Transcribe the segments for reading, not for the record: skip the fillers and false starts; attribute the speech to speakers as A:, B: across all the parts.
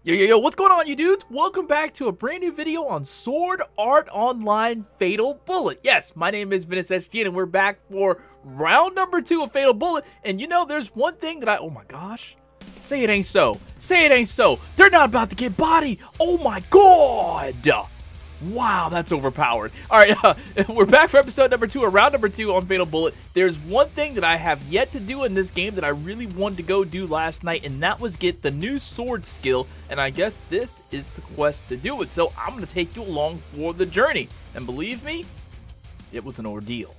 A: Yo, what's going on, you dudes? Welcome back to a brand new video on Sword Art Online Fatal Bullet. Yes, my name is Ventus, and we're back for round number 2 of Fatal Bullet. And you know, there's one thing that oh my gosh, say it ain't so. Say it ain't so. They're not about to get bodied. Oh my god. Wow, that's overpowered. Alright, we're back for episode number 2, or round number 2 on Fatal Bullet. There's one thing that I have yet to do in this game that I really wanted to go do last night, and that was get the new sword skill, and I guess this is the quest to do it. So I'm going to take you along for the journey, and believe me, it was an ordeal.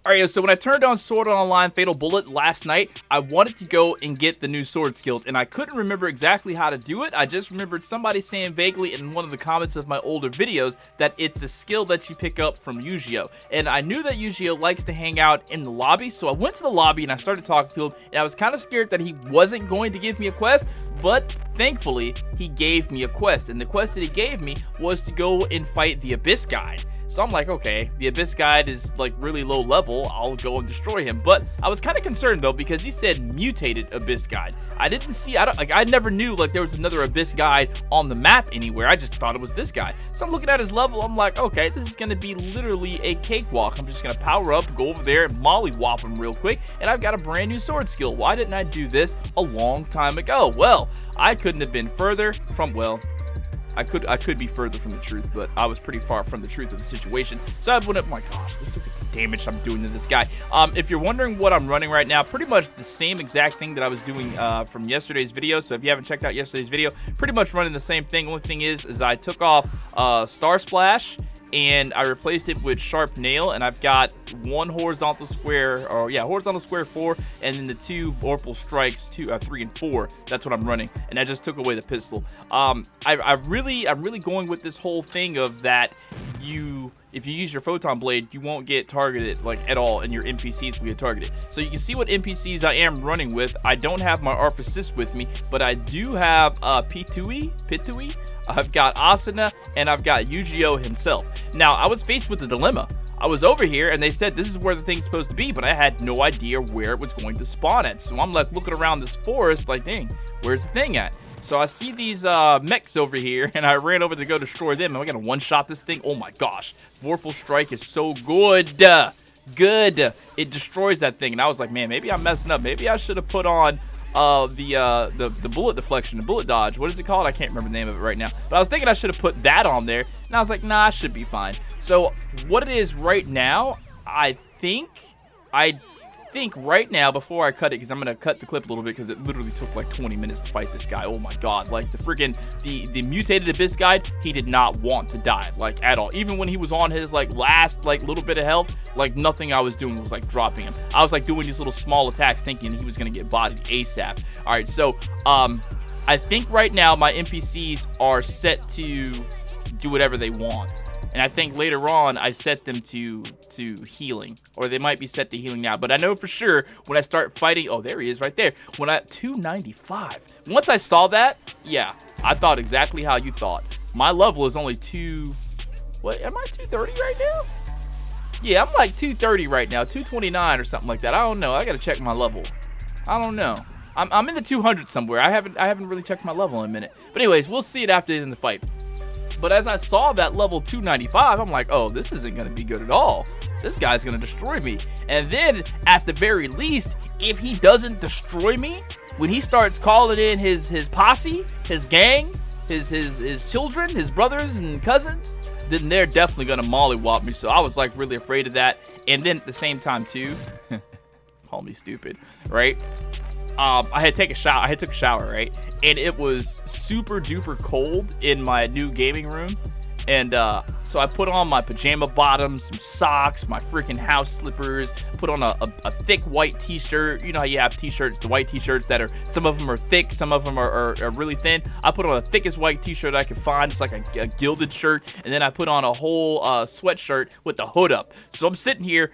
A: Alright, so when I turned on Sword Art Online Fatal Bullet last night, I wanted to go and get the new sword skills, and I couldn't remember exactly how to do it. I just remembered somebody saying vaguely in one of the comments of my older videos that it's a skill that you pick up from Yu-Gi-Oh! And I knew that Yu-Gi-Oh! Likes to hang out in the lobby, so I went to the lobby and I started talking to him, and I was kind of scared that he wasn't going to give me a quest, but thankfully, he gave me a quest, and the quest that he gave me was to go and fight the Abyss Guide. So I'm like, okay, the Abyss Guide is like really low level, I'll go and destroy him. But I was kind of concerned though, because he said Mutated Abyss Guide. I didn't see, I never knew like there was another Abyss Guide on the map anywhere. I just thought it was this guy. So I'm looking at his level, I'm like, okay, this is gonna be literally a cakewalk. I'm just gonna power up, go over there and mollywop him real quick, and I've got a brand new sword skill. Why didn't I do this a long time ago? Well, I couldn't have been further from, well, I could be further from the truth, but I was pretty far from the truth of the situation. So I went up, my gosh, look at the damage I'm doing to this guy. If you're wondering what I'm running right now, pretty much the same exact thing that I was doing from yesterday's video. So if you haven't checked out yesterday's video, pretty much running the same thing. Only thing is I took off Star Splash and I replaced it with Sharp Nail, and I've got one horizontal square, or yeah, horizontal square 4, and then the 2 vorpal strikes 3 and 4. That's what I'm running, and I just took away the pistol. I'm really going with this whole thing of that if you use your photon blade, you won't get targeted like at all, and your NPCs will get targeted. So you can see what NPCs I am running with. I don't have my ARF Assist with me, but I do have Pitui. I've got Asuna, and I've got Yu-Gi-Oh! Himself. Now, I was faced with a dilemma. I was over here, and they said this is where the thing's supposed to be, but I had no idea where it was going to spawn at. So I'm like looking around this forest like, dang, where's the thing at? So I see these mechs over here, and I ran over to go destroy them, and we're going to one-shot this thing. Oh my gosh, Vorpal Strike is so good. Good. It destroys that thing, and I was like, man, maybe I'm messing up. Maybe I should have put on the bullet deflection, the bullet dodge. What is it called? I can't remember the name of it right now. But I was thinking I should have put that on there, and I was like, nah, I should be fine. So what it is right now, I think right now, before I cut it, because I'm gonna cut the clip a little bit, because it literally took like 20 minutes to fight this guy. Oh my god, like the freaking the Mutated Abyss Guide, he did not want to die like at all. Even when he was on his like last like little bit of health, like nothing I was doing was like dropping him. I was like doing these little small attacks thinking he was gonna get bodied ASAP. All right, so I think right now my NPCs are set to do whatever they want. And I think later on, I set them to healing. Or they might be set to healing now. But I know for sure, when I start fighting... Oh, there he is right there. When I... 295. Once I saw that, yeah, I thought exactly how you thought. My level is only 2... What? Am I 230 right now? Yeah, I'm like 230 right now. 229 or something like that. I don't know. I gotta check my level. I don't know. I'm in the 200 somewhere. I haven't really checked my level in a minute. But anyways, we'll see it after in the fight. But as I saw that level 295, I'm like, oh, this isn't going to be good at all. This guy's going to destroy me. And then, at the very least, if he doesn't destroy me, when he starts calling in his posse, his gang, his children, his brothers and cousins, then they're definitely going to mollywop me. So I was like really afraid of that. And then at the same time too, call me stupid, right? I had took a shower, right? And it was super duper cold in my new gaming room. And so I put on my pajama bottoms, some socks, my freaking house slippers, put on a thick white t-shirt. You know how you have t-shirts, the white t-shirts that are, some of them are thick, some of them are really thin. I put on the thickest white t-shirt I could find. It's like a gilded shirt. And then I put on a whole sweatshirt with the hood up. So I'm sitting here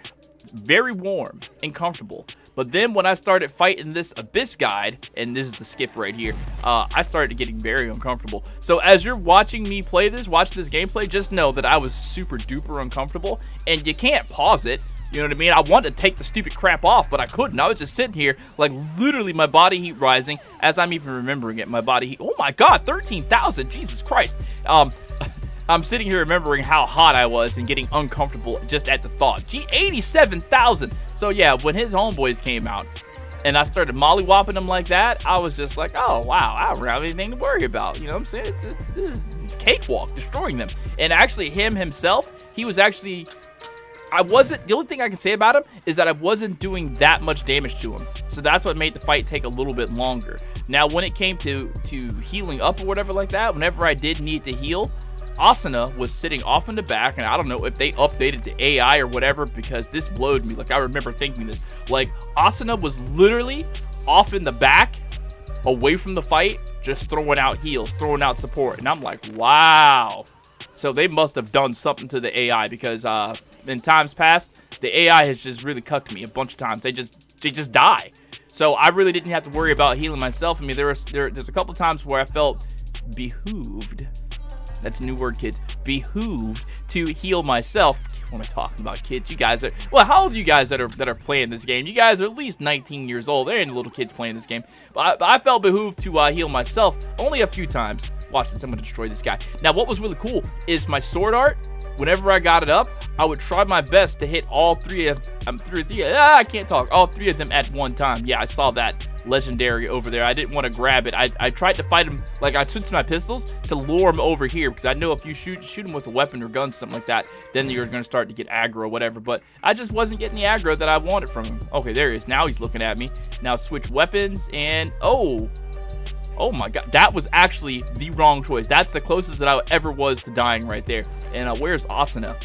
A: very warm and comfortable. But then when I started fighting this Abyss guide, and this is the skip right here, I started getting very uncomfortable. So as you're watching me play this, watching this gameplay, just know that I was super duper uncomfortable, and you can't pause it. You know what I mean? I wanted to take the stupid crap off, but I couldn't. I was just sitting here, like, literally my body heat rising as I'm even remembering it. My body heat, oh my god, 13,000, Jesus Christ. I'm sitting here remembering how hot I was and getting uncomfortable just at the thought. Gee, 87,000. So yeah, when his homeboys came out and I started mollywhopping them like that, I was just like, oh wow, I don't have anything to worry about. You know what I'm saying? This is cakewalk, destroying them. And actually him himself, he was actually... the only thing I can say about him is that I wasn't doing that much damage to him. So that's what made the fight take a little bit longer. Now, when it came to healing up or whatever like that, whenever I did need to heal, Asuna was sitting off in the back, and I don't know if they updated the AI or whatever, because this blowed me. Like, I remember thinking this. Like, Asuna was literally off in the back, away from the fight, just throwing out heals, throwing out support. And I'm like, wow. So they must have done something to the AI, because in times past, the AI has just really cucked me a bunch of times. They just die. So I really didn't have to worry about healing myself. I mean, there's a couple times where I felt behooved. That's a new word, kids. Behooved to heal myself. What am I talking about, kids? You guys are... Well, how old are you guys that are playing this game? You guys are at least 19 years old. There ain't little kids playing this game. But I felt behooved to heal myself only a few times watching someone destroy this guy. Now, what was really cool is my sword art. Whenever I got it up, I would try my best to hit all three of I can't talk. All three of them at one time. Yeah, I saw that legendary over there. I didn't want to grab it. I tried to fight him. Like, I switched my pistols to lure him over here, because I know if you shoot him with a weapon or gun, something like that, then you're going to start to get aggro or whatever. But I just wasn't getting the aggro that I wanted from him. Okay, there he is. Now he's looking at me. Now switch weapons, and oh my god, that was actually the wrong choice. That's the closest that I ever was to dying right there. And where's Asuna?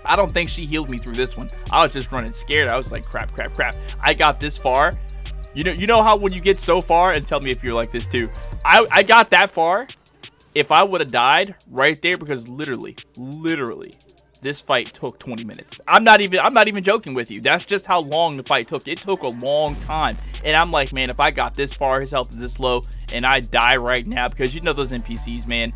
A: I don't think she healed me through this one. I was just running scared. I was like, crap. I got this far. You know how when you get so far, and tell me if you're like this too. I got that far. If I would have died right there, because literally, this fight took 20 minutes. I'm not even joking with you. That's just how long the fight took. It took a long time. And I'm like, man, if I got this far, his health is this low, and I die right now, because you know those NPCs, man,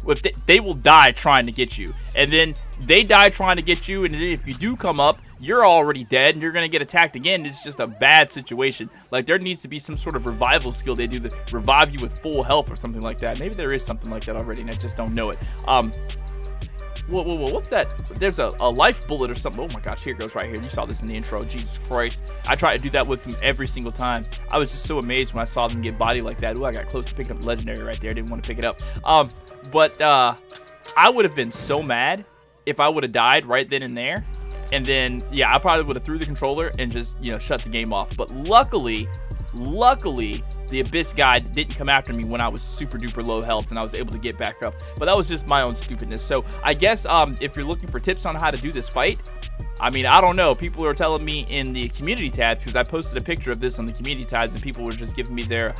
A: if they will die trying to get you. And then they die trying to get you, and then if you do come up, you're already dead, and you're going to get attacked again. It's just a bad situation. Like, there needs to be some sort of revival skill they do that revive you with full health or something like that. Maybe there is something like that already, and I just don't know it. Whoa, what's that? There's a life bullet or something. Oh my gosh, here it goes right here. You saw this in the intro. Jesus Christ. I try to do that with them every single time. I was just so amazed when I saw them get body like that. Ooh, I got close to picking up legendary right there. I didn't want to pick it up. But I would have been so mad if I would have died right then and there. And then, yeah, I probably would have threw the controller and just, you know, shut the game off. But luckily, the Abyss guy didn't come after me when I was super duper low health, and I was able to get back up. But that was just my own stupidness. So I guess if you're looking for tips on how to do this fight, I mean, I don't know. People are telling me in the community tabs, because I posted a picture of this on the community tabs, and people were just giving me their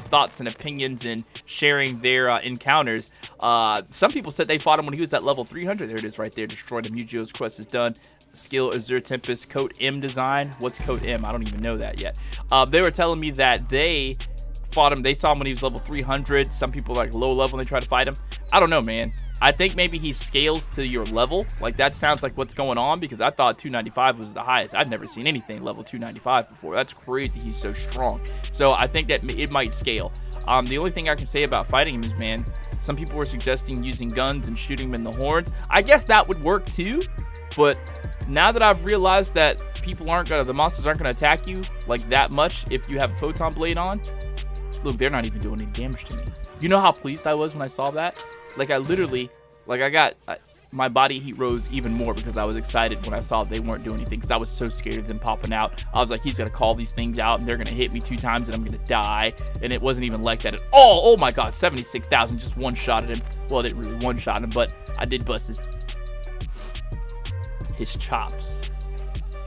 A: thoughts and opinions and sharing their encounters. Some people said they fought him when he was at level 300. There it is right there. Destroyed him. Yujio's quest is done. Skill Azure Tempest Coat M design. What's Coat M? I don't even know that yet. They were telling me that they fought him. They saw him when he was level 300. Some people like low level and they try to fight him. I don't know, man. I think maybe he scales to your level. Like, that sounds like what's going on, because I thought 295 was the highest. I've never seen anything level 295 before. That's crazy. He's so strong. So I think that it might scale. The only thing I can say about fighting him is, man, some people were suggesting using guns and shooting him in the horns. I guess that would work too, but now that I've realized that the monsters aren't gonna attack you like that much if you have a photon blade on. Look, they're not even doing any damage to me. You know how pleased I was when I saw that? Like, I literally, like, I got my body heat rose even more because I was excited when I saw they weren't doing anything, because I was so scared of them popping out. I was like, he's gonna call these things out and they're gonna hit me 2 times and I'm gonna die. And it wasn't even like that at all. Oh my god, 76,000, just one shot at him. Well, I didn't really one shot him, but I did bust his chops.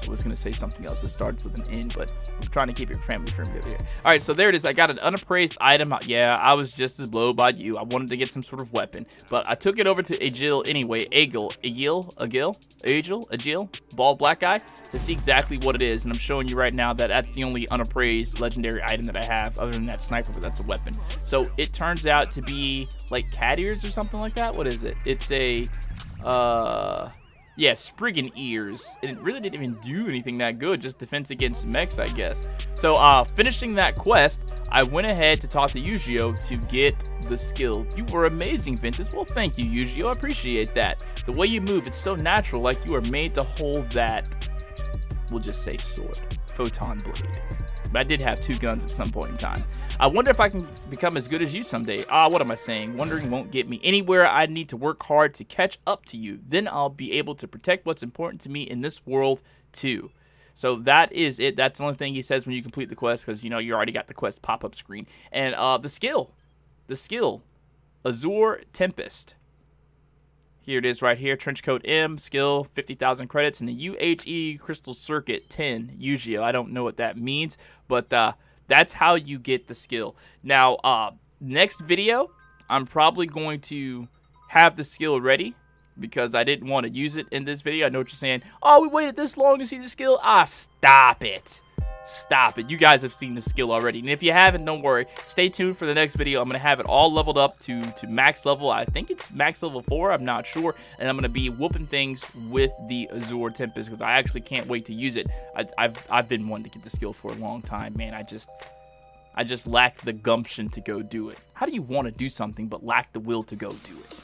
A: I was going to say something else that starts with an N, but I'm trying to keep it family friendly over here. All right, so there it is. I got an unappraised item. Yeah, I was just as low by you. I wanted to get some sort of weapon, but I took it over to Agil anyway. Agil, bald black guy, to see exactly what it is. And I'm showing you right now that that's the only unappraised legendary item that I have, other than that sniper, but that's a weapon. So it turns out to be like cat ears or something like that. What is it? It's a, yeah, Spriggan ears. And it really didn't even do anything that good, just defense against mechs, I guess. So, finishing that quest, I went ahead to talk to Yu-Gi-Oh! To get the skill. You were amazing, Ventus. Well, thank you, Yu-Gi-Oh! I appreciate that. The way you move, it's so natural, like you are made to hold that, we'll just say sword, photon blade. But I did have 2 guns at some point in time. I wonder if I can become as good as you someday. What am I saying? Wondering won't get me anywhere. I need to work hard to catch up to you. Then I'll be able to protect what's important to me in this world too. So that is it. That's the only thing he says when you complete the quest, because you know you already got the quest pop-up screen. And the skill, Azure Tempest. Here it is right here. Trenchcoat M, skill, 50,000 credits. And the UHE Crystal Circuit, 10, Yu-Gi-Oh! I don't know what that means, but that's how you get the skill. Now, next video, I'm probably going to have the skill ready because I didn't want to use it in this video. I know what you're saying. Oh, we waited this long to see the skill? Stop it. Stop it. You guys have seen the skill already. And if you haven't, don't worry. Stay tuned for the next video. I'm going to have it all leveled up to max level. I think it's max level 4. I'm not sure. And I'm going to be whooping things with the Azure Tempest because I actually can't wait to use it. I've been wanting to get the skill for a long time, man. I just lack the gumption to go do it. How do you want to do something but lack the will to go do it?